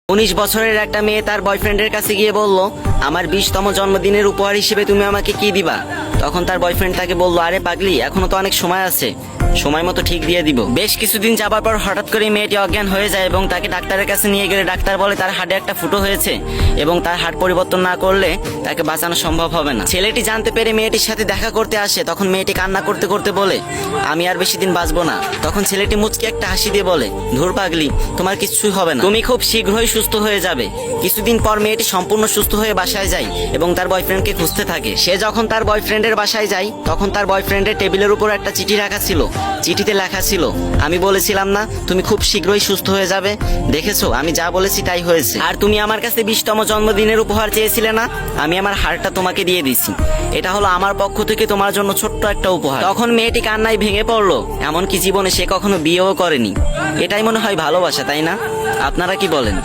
19 বছরের একটা মেয়ে তার বয়ফ্রেন্ডের কাছে গিয়ে বলল, আমার 20তম জন্মদিনের উপহার হিসেবে তুমি আমাকে কি দিবা? তখন তার বয়ফ্রেন্ড তাকে বলল, আরে পাগলি, এখনো তো অনেক সময় আছে, সময় মতো ঠিক দিয়ে দিব। বেশ কিছুদিন যাবার পর হঠাৎ করে মেয়েটি অজ্ঞান হয়ে যায় এবং তাকে ডাক্তারের কাছে নিয়ে গেলে ডাক্তার বলে তার হার্টে একটা ফুটো হয়েছে এবং তার হার্ট পরিবর্তন না করলে তাকে বাঁচানো সম্ভব হবে না। ছেলেটি জানতে পেরে মেয়েটির সাথে দেখা করতে আসে। তখন মেয়েটি কান্না করতে করতে বলে, আমি আর বেশি দিন বাঁচবো না। তখন ছেলেটি মুচকি একটা হাসি দিয়ে বলে, ধুর পাগলি, তোমার কিছুই হবে না, তুমি খুব শীঘ্রই সুস্থ হয়ে যাবে। কিছুদিন পর মেয়েটি সম্পূর্ণ সুস্থ হয়ে বাসায় যায় এবং তার বয়ফ্রেন্ডকে খুঁজতে থাকে। সে যখন তার বয়ফ্রেন্ডের বাসায় যায় তখন তার বয়ফ্রেন্ডের টেবিলের উপর একটা চিঠি রাখা ছিল। চিঠিতে লেখা ছিল, আমি বলেছিলাম না তুমি খুব শীঘ্রই সুস্থ হয়ে যাবে, দেখেছো আমি যা বলেছি তাই হয়েছে। আর তুমি আমার কাছে 20তম জন্মদিনের উপহার চেয়েছিলে না, আমি আমার হারটা তোমাকে দিয়ে দিছি, এটা হলো আমার পক্ষ থেকে তোমার জন্য ছোট্ট একটা উপহার। তখন মেয়েটি কান্নায় ভেঙে পড়লো। এমনকি জীবনে সে কখনো বিয়েও করেনি। এটাই মনে হয় ভালোবাসা, তাই না? আপনারা কি বলেন?